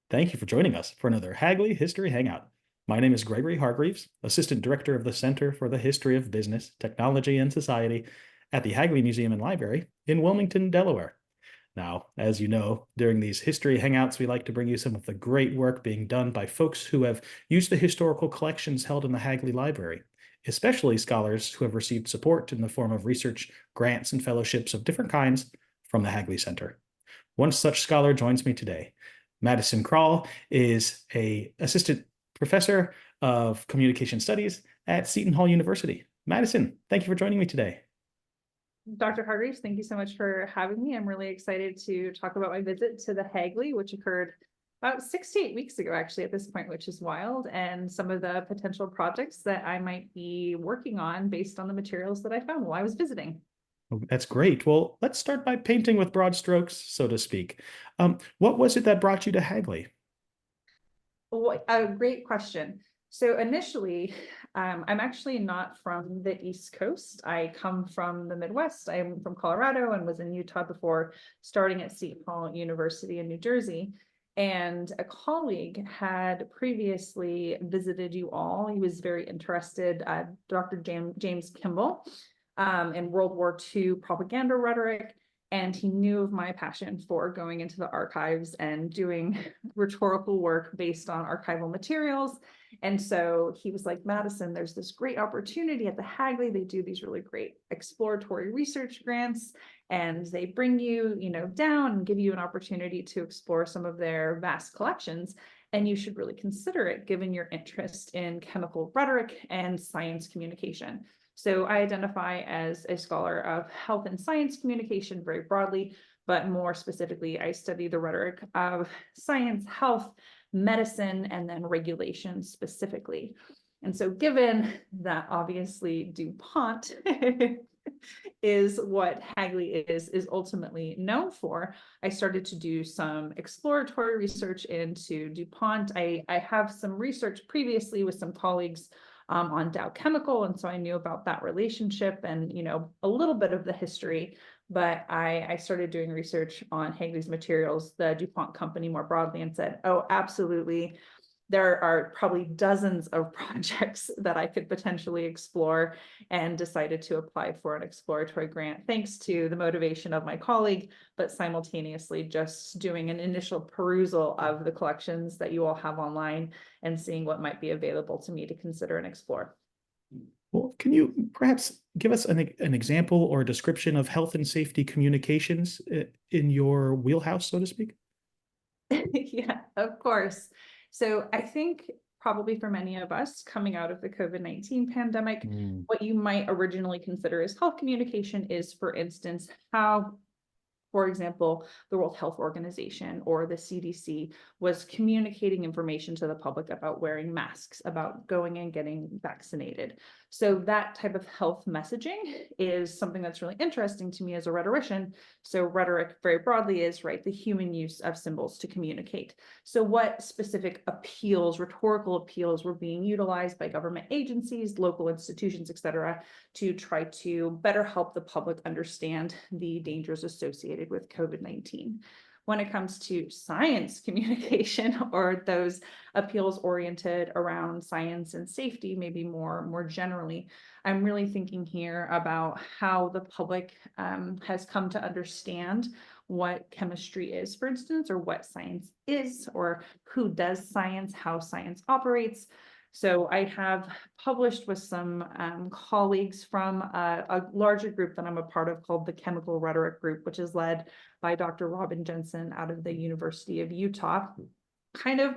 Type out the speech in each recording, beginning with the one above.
Thank you for joining us for another Hagley History Hangout. My name is Gregory Hargreaves, Assistant Director of the Center for the History of Business, Technology, and Society at the Hagley Museum and Library in Wilmington, Delaware. Now, as you know, during these history hangouts, we like to bring you some of the great work being done by folks who have used the historical collections held in the Hagley Library, especially scholars who have received support in the form of research, grants, and fellowships of different kinds from the Hagley Center. One such scholar joins me today. Madison Krall is an assistant professor of communication studies at Seton Hall University. Madison, thank you for joining me today. Dr. Hargreaves, thank you so much for having me. I'm really excited to talk about my visit to the Hagley, which occurred about 6 to 8 weeks ago, actually, at this point, which is wild, and some of the potential projects that I might be working on based on the materials that I found while I was visiting. That's great. Well, let's start by painting with broad strokes, so to speak. What was it that brought you to Hagley? A great question. So initially, I'm actually not from the East Coast. I come from the Midwest. I'm from Colorado and was in Utah before starting at Seton Hall University in New Jersey. And a colleague had previously visited you all. He was very interested, Dr. James Kimball, in World War II propaganda rhetoric. And he knew of my passion for going into the archives and doing rhetorical work based on archival materials. And so he was like, Madison, there's this great opportunity at the Hagley. They do these really great exploratory research grants, and they bring you, down and give you an opportunity to explore some of their vast collections. And you should really consider it given your interest in chemical rhetoric and science communication. So I identify as a scholar of health and science communication very broadly, but more specifically, I study the rhetoric of science, health, medicine, and then regulation specifically. And so given that obviously DuPont is what Hagley is ultimately known for, I started to do some exploratory research into DuPont. I have some research previously with some colleagues on Dow Chemical. And so I knew about that relationship and, a little bit of the history, but I started doing research on Hagley's materials, the DuPont company more broadly, and said, oh, absolutely. There are probably dozens of projects that I could potentially explore, and decided to apply for an exploratory grant, thanks to the motivation of my colleague, but simultaneously just doing an initial perusal of the collections that you all have online and seeing what might be available to me to consider and explore. Well, can you perhaps give us an example or a description of health and safety communications in your wheelhouse, so to speak? Yeah, of course. So I think probably for many of us coming out of the COVID-19 pandemic, what you might originally consider as health communication is, for instance, how, for example, the World Health Organization or the CDC was communicating information to the public about wearing masks, about going and getting vaccinated. So that type of health messaging is something that's really interesting to me as a rhetorician. So rhetoric very broadly is, right, the human use of symbols to communicate. So what specific appeals, rhetorical appeals, were being utilized by government agencies, local institutions, et cetera, to try to better help the public understand the dangers associated with COVID-19. When it comes to science communication, or those appeals oriented around science and safety, maybe more generally, I'm really thinking here about how the public has come to understand what chemistry is, for instance, or what science is, or who does science, how science operates. So I have published with some colleagues from a larger group that I'm a part of called the Chemical Rhetoric Group, which is led by Dr. Robin Jensen out of the University of Utah. Kind of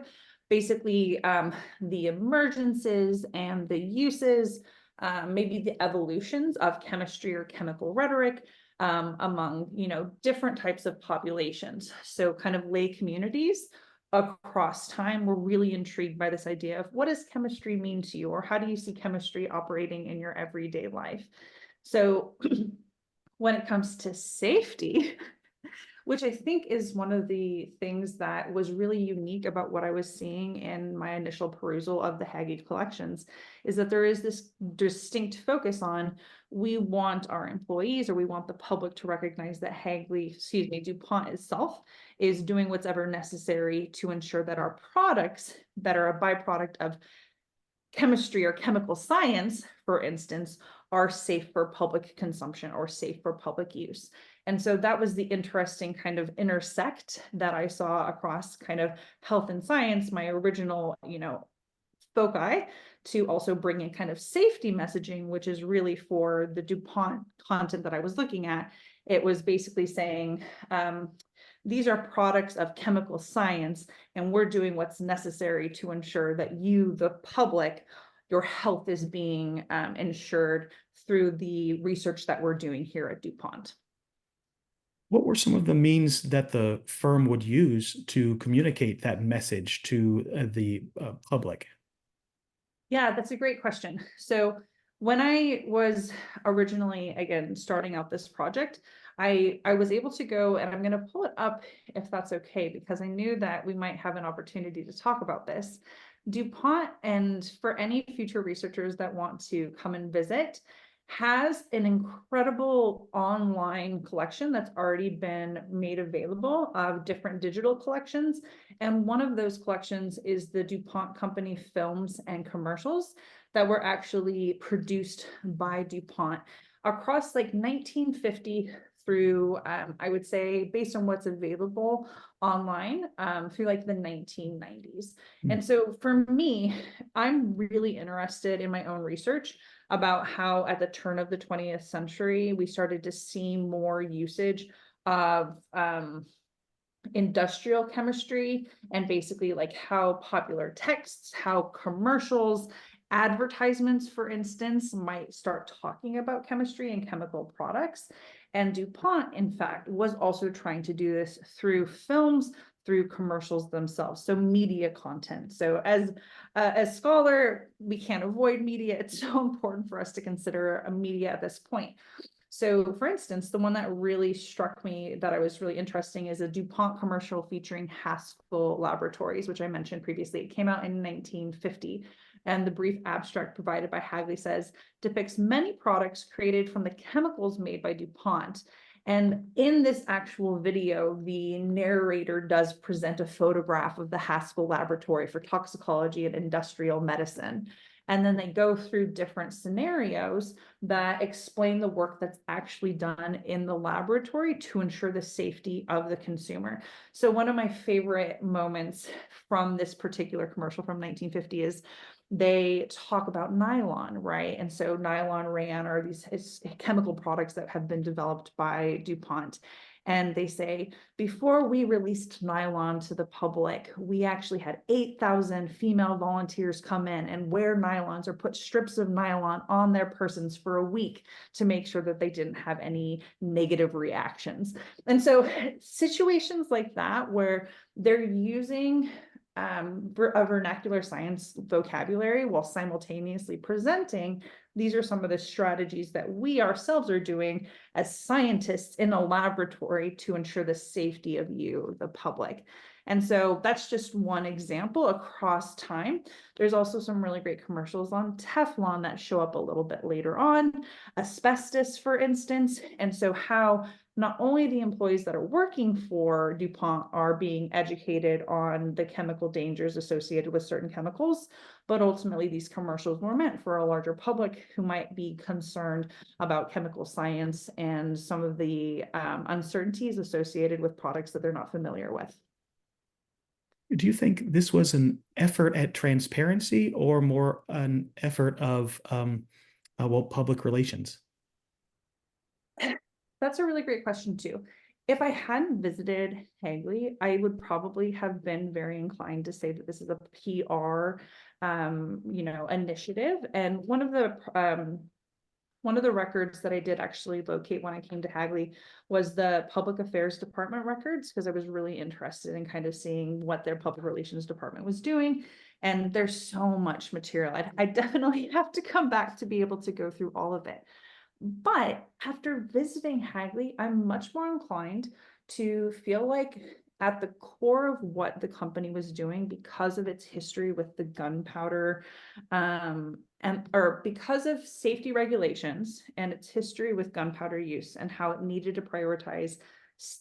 basically the emergences and the uses, maybe the evolutions of chemistry or chemical rhetoric among, different types of populations. So kind of lay communities across time were really intrigued by this idea of, what does chemistry mean to you, or how do you see chemistry operating in your everyday life? So when it comes to safety, which I think is one of the things that was really unique about what I was seeing in my initial perusal of the Hagley collections, is that there is this distinct focus on, we want our employees, or we want the public to recognize that DuPont itself is doing what's ever necessary to ensure that our products that are a byproduct of chemistry or chemical science, for instance, are safe for public consumption or safe for public use. And so that was the interesting kind of intersect that I saw across kind of health and science, my original, foci, to also bring in kind of safety messaging, which is really for the DuPont content that I was looking at. It was basically saying, these are products of chemical science, and we're doing what's necessary to ensure that you, the public, your health is being ensured through the research that we're doing here at DuPont. What were some of the means that the firm would use to communicate that message to the public? Yeah, that's a great question. So when I was originally, again, starting out this project, I was able to go, and I'm going to pull it up if that's okay, because I knew that we might have an opportunity to talk about this. DuPont, and for any future researchers that want to come and visit, has an incredible online collection that's already been made available of different digital collections. And one of those collections is the DuPont company films and commercials that were actually produced by DuPont across like 1950 through, I would say, based on what's available online, through like the 1990s. And so for me, I'm really interested in my own research about how at the turn of the 20th century, we started to see more usage of industrial chemistry, and basically like how popular texts, how commercials, advertisements, for instance, might start talking about chemistry and chemical products. And DuPont, in fact, was also trying to do this through films, through commercials themselves, so media content. So as a scholar, we can't avoid media. It's so important for us to consider a media at this point. So for instance, the one that really struck me that I was really interesting is a DuPont commercial featuring Haskell Laboratories, which I mentioned previously. It came out in 1950. And the brief abstract provided by Hagley says, depicts many products created from the chemicals made by DuPont. And in this actual video, the narrator does present a photograph of the Haskell Laboratory for Toxicology and Industrial Medicine. And then they go through different scenarios that explain the work that's actually done in the laboratory to ensure the safety of the consumer. So one of my favorite moments from this particular commercial from 1950 is they talk about nylon, right? And so nylon rayon are these chemical products that have been developed by DuPont. And they say, before we released nylon to the public, we actually had 8,000 female volunteers come in and wear nylons or put strips of nylon on their persons for a week to make sure that they didn't have any negative reactions. And so situations like that, where they're using a vernacular science vocabulary while simultaneously presenting, these are some of the strategies that we ourselves are doing as scientists in a laboratory to ensure the safety of you, the public. And so that's just one example across time. There's also some really great commercials on Teflon that show up a little bit later on, asbestos, for instance. And so how not only the employees that are working for DuPont are being educated on the chemical dangers associated with certain chemicals, but ultimately these commercials were meant for a larger public who might be concerned about chemical science and some of the uncertainties associated with products that they're not familiar with. Do you think this was an effort at transparency or more an effort of, public relations? That's a really great question too. If I hadn't visited Hagley, I would probably have been very inclined to say that this is a PR, initiative. And one of the records that I did actually locate when I came to Hagley was the Public Affairs Department records, because I was really interested in kind of seeing what their public relations department was doing. And there's so much material. I definitely have to come back to be able to go through all of it. But after visiting Hagley, I'm much more inclined to feel like at the core of what the company was doing, because of its history with the gunpowder, or because of safety regulations and its history with gunpowder use and how it needed to prioritize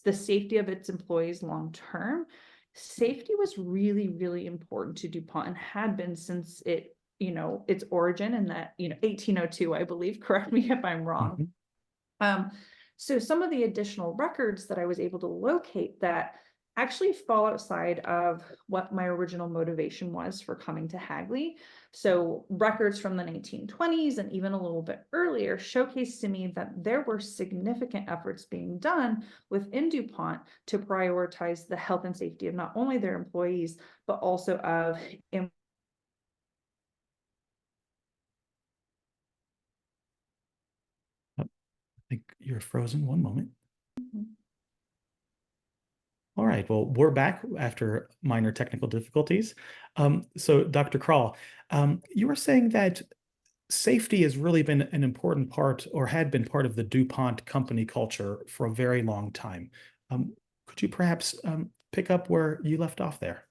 the safety of its employees long term. Safety was really, really important to DuPont and had been since its origin in that, 1802, I believe, correct me if I'm wrong. Mhm. So some of the additional records that I was able to locate that actually fall outside of what my original motivation was for coming to Hagley. So records from the 1920s and even a little bit earlier showcased to me that there were significant efforts being done within DuPont to prioritize the health and safety of not only their employees, but also of I think you're frozen. One moment. All right, well, we're back after minor technical difficulties. So Dr. Krall, you were saying that safety has really been an important part or had been part of the DuPont company culture for a very long time. Could you perhaps pick up where you left off there?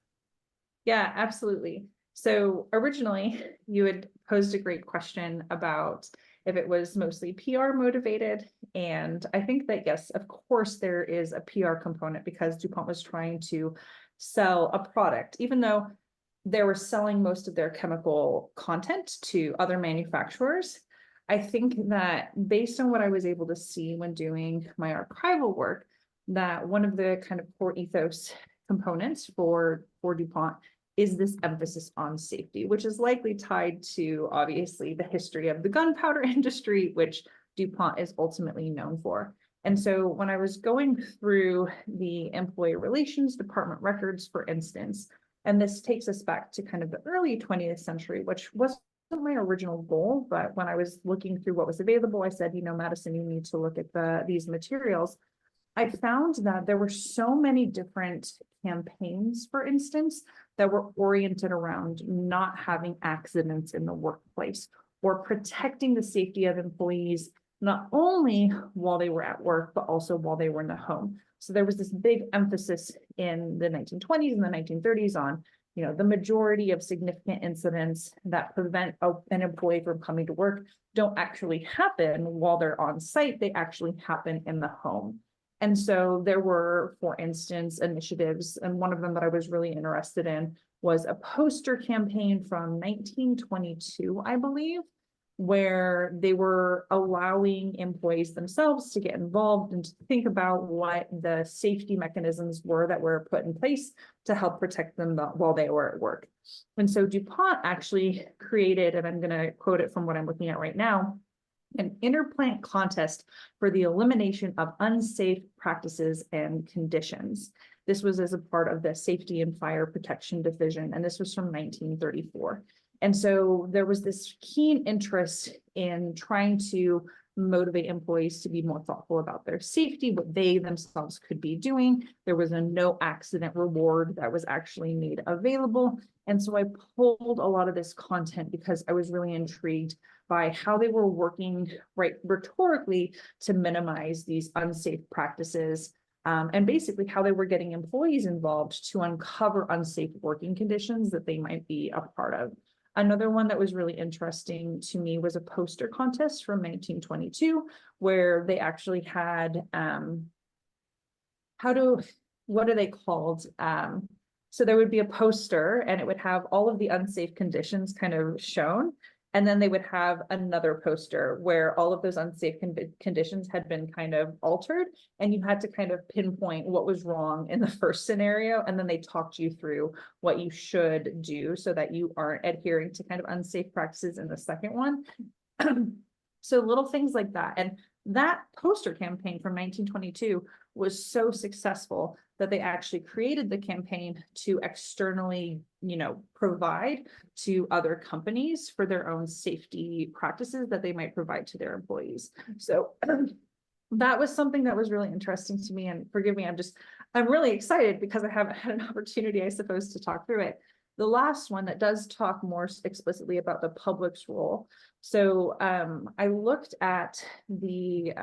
Yeah, absolutely. So originally, you had posed a great question about if it was mostly PR motivated. And I think that, yes, of course, there is a PR component because DuPont was trying to sell a product, even though they were selling most of their chemical content to other manufacturers. I think that based on what I was able to see when doing my archival work, that one of the kind of core ethos components for DuPont is this emphasis on safety, which is likely tied to obviously the history of the gunpowder industry, which DuPont is ultimately known for. And so when I was going through the employee relations department records, for instance, and this takes us back to kind of the early 20th century, which wasn't my original goal, but when I was looking through what was available, I said, Madison, you need to look at these materials. I found that there were so many different campaigns, for instance, that were oriented around not having accidents in the workplace or protecting the safety of employees, not only while they were at work, but also while they were in the home. So there was this big emphasis in the 1920s and the 1930s on, the majority of significant incidents that prevent an employee from coming to work don't actually happen while they're on site. They actually happen in the home. And so there were, for instance, initiatives, and one of them that I was really interested in was a poster campaign from 1922, I believe, where they were allowing employees themselves to get involved and to think about what the safety mechanisms were that were put in place to help protect them while they were at work. And so DuPont actually created, and I'm going to quote it from what I'm looking at right now, an interplant contest for the elimination of unsafe practices and conditions. This was as a part of the Safety and Fire Protection Division, and this was from 1934. And so there was this keen interest in trying to motivate employees to be more thoughtful about their safety, what they themselves could be doing. There was a no accident reward that was actually made available. And so I pulled a lot of this content because I was really intrigued by how they were working rhetorically to minimize these unsafe practices, and basically how they were getting employees involved to uncover unsafe working conditions that they might be a part of. Another one that was really interesting to me was a poster contest from 1922, where they actually had, what are they called? So there would be a poster and it would have all of the unsafe conditions kind of shown. And then they would have another poster where all of those unsafe conditions had been kind of altered, and you had to kind of pinpoint what was wrong in the first scenario. And then they talked you through what you should do so that you aren't adhering to kind of unsafe practices in the second one. So little things like that. And that poster campaign from 1922 was so successful that they actually created the campaign to externally, provide to other companies for their own safety practices that they might provide to their employees. So that was something that was really interesting to me. And forgive me, I'm really excited because I haven't had an opportunity, I suppose, to talk through it. The last one that does talk more explicitly about the public's role. So I looked at the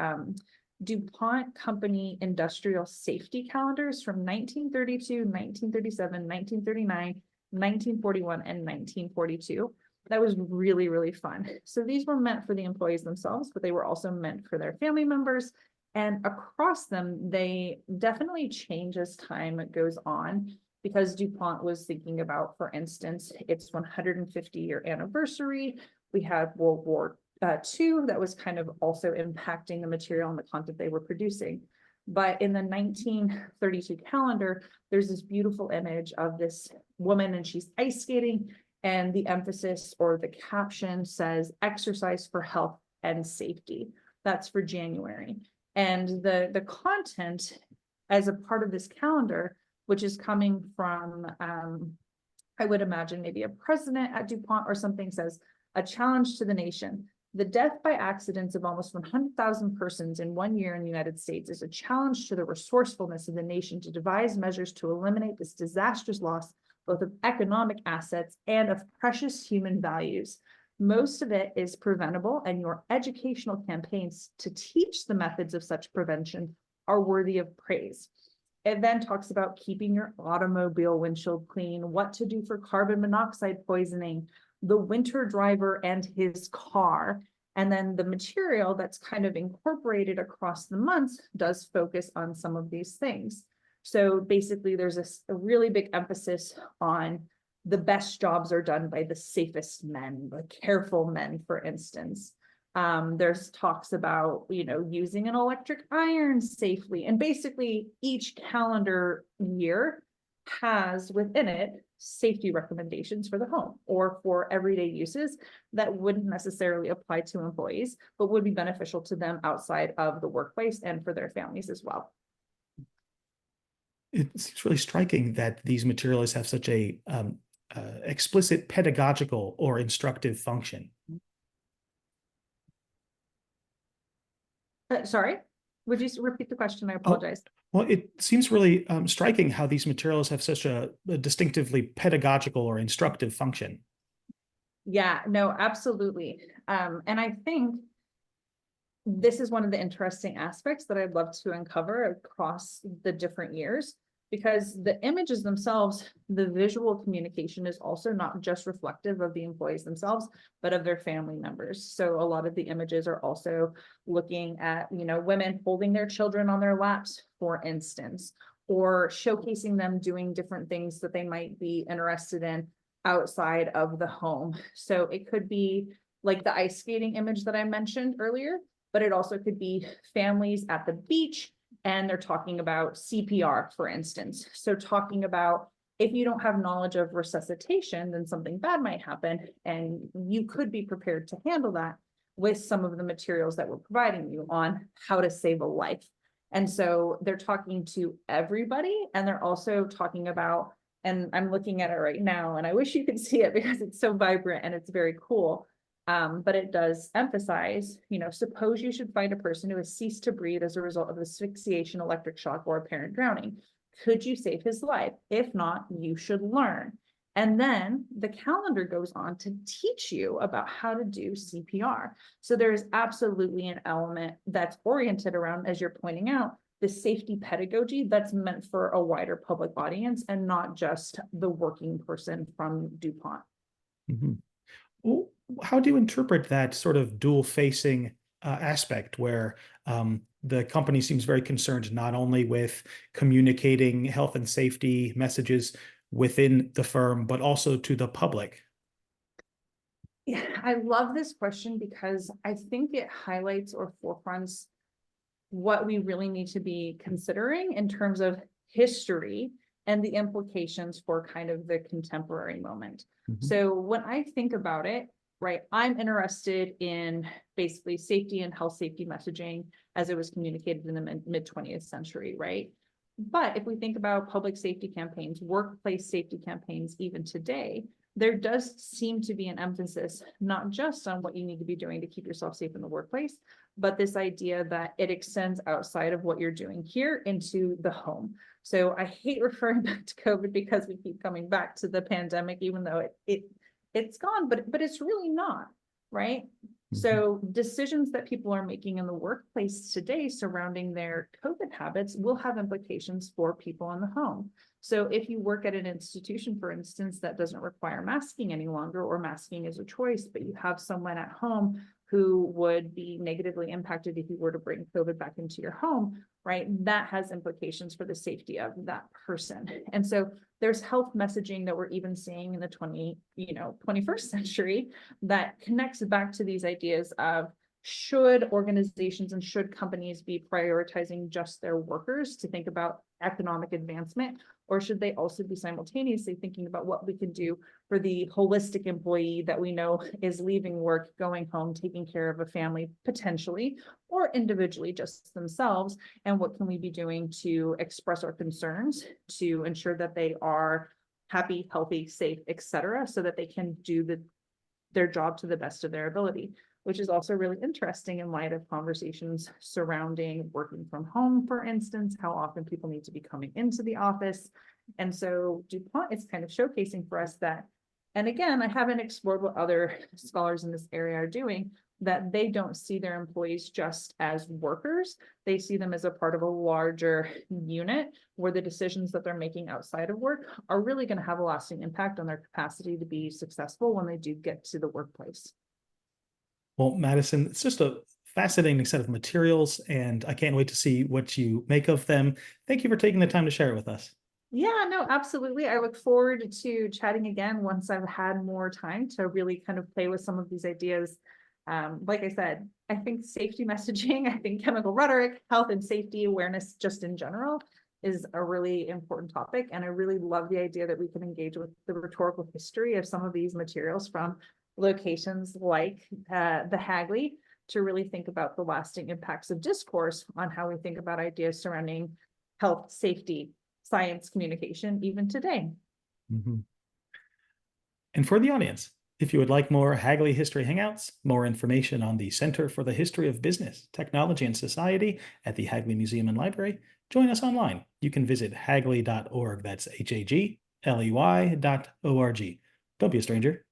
DuPont Company industrial safety calendars from 1932, 1937, 1939, 1941, and 1942. That was really, really fun. So these were meant for the employees themselves, but they were also meant for their family members. And across them, they definitely change as time goes on, because DuPont was thinking about, for instance, its 150-year anniversary. We had World War II that was kind of also impacting the material and the content they were producing. But in the 1932 calendar, there's this beautiful image of this woman and she's ice skating, and the emphasis or the caption says exercise for health and safety. That's for January. And the content as a part of this calendar, which is coming from, I would imagine maybe a president at DuPont or something, says, a challenge to the nation. The death by accidents of almost 100,000 persons in 1 year in the United States is a challenge to the resourcefulness of the nation to devise measures to eliminate this disastrous loss, both of economic assets and of precious human values. Most of it is preventable, and your educational campaigns to teach the methods of such prevention are worthy of praise. It then talks about keeping your automobile windshield clean, what to do for carbon monoxide poisoning, the winter driver and his car. And then the material that's kind of incorporated across the months does focus on some of these things. So basically, there's a really big emphasis on the best jobs are done by the safest men, the careful men, for instance. There's talks about, using an electric iron safely. And basically each calendar year has within it safety recommendations for the home or for everyday uses that wouldn't necessarily apply to employees, but would be beneficial to them outside of the workplace and for their families as well. It's really striking that these materials have such a explicit pedagogical or instructive function. Sorry, would you repeat the question? I apologize. Well, it seems really striking how these materials have such a distinctively pedagogical or instructive function. Yeah, no, absolutely. And I think this is one of the interesting aspects that I'd love to uncover across the different years, because the images themselves, the visual communication is also not just reflective of the employees themselves, but of their family members. So a lot of the images are also looking at, women holding their children on their laps, for instance, or showcasing them doing different things that they might be interested in outside of the home. So it could be like the ice skating image that I mentioned earlier, but it also could be families at the beach, and they're talking about CPR, for instance. So talking about, if you don't have knowledge of resuscitation, then something bad might happen, and you could be prepared to handle that with some of the materials that we're providing you on how to save a life. And so they're talking to everybody, and they're also talking about, and I'm looking at it right now, and I wish you could see it because it's so vibrant and it's very cool. But it does emphasize, suppose you should find a person who has ceased to breathe as a result of asphyxiation, electric shock, or apparent drowning. Could you save his life? If not, you should learn. And then the calendar goes on to teach you about how to do CPR. So there's absolutely an element that's oriented around, as you're pointing out, the safety pedagogy that's meant for a wider public audience and not just the working person from DuPont. Mm-hmm. Well, how do you interpret that sort of dual-facing aspect where the company seems very concerned not only with communicating health and safety messages within the firm, but also to the public? Yeah, I love this question because I think it highlights or forefronts what we really need to be considering in terms of history and the implications for kind of the contemporary moment. Mm-hmm. So when I think about it, right, I'm interested in basically safety and health safety messaging as it was communicated in the mid 20th century, right? But if we think about public safety campaigns, workplace safety campaigns, even today, there does seem to be an emphasis not just on what you need to be doing to keep yourself safe in the workplace, but this idea that it extends outside of what you're doing here into the home. So I hate referring back to COVID because we keep coming back to the pandemic, even though it's gone, but it's really not, right? Mm-hmm. So decisions that people are making in the workplace today surrounding their COVID habits will have implications for people in the home. So if you work at an institution, for instance, that doesn't require masking any longer, or masking is a choice, but you have someone at home who would be negatively impacted if you were to bring COVID back into your home, right? That has implications for the safety of that person. And so there's health messaging that we're even seeing in the 21st century that connects back to these ideas of, should organizations and should companies be prioritizing just their workers to think about economic advancement, or should they also be simultaneously thinking about what we can do for the holistic employee that we know is leaving work, going home, taking care of a family potentially, or individually just themselves, and what can we be doing to express our concerns to ensure that they are happy, healthy, safe, etc., so that they can do their job to the best of their ability, which is also really interesting in light of conversations surrounding working from home, for instance, how often people need to be coming into the office. And so DuPont is kind of showcasing for us that, and again, I haven't explored what other scholars in this area are doing, that they don't see their employees just as workers. They see them as a part of a larger unit where the decisions that they're making outside of work are really going to have a lasting impact on their capacity to be successful when they do get to the workplace. Well, Madison, it's just a fascinating set of materials, and I can't wait to see what you make of them. Thank you for taking the time to share it with us. Yeah, no, absolutely. I look forward to chatting again once I've had more time to really kind of play with some of these ideas. Like I said, I think safety messaging, I think chemical rhetoric, health and safety awareness just in general is a really important topic. And I really love the idea that we can engage with the rhetorical history of some of these materials from locations like the Hagley to really think about the lasting impacts of discourse on how we think about ideas surrounding health, safety, science, communication, even today. Mm-hmm. And for the audience, if you would like more Hagley History Hangouts, more information on the Center for the History of Business, Technology, and Society at the Hagley Museum and Library, join us online. You can visit hagley.org. That's HAGLEY.org. Don't be a stranger.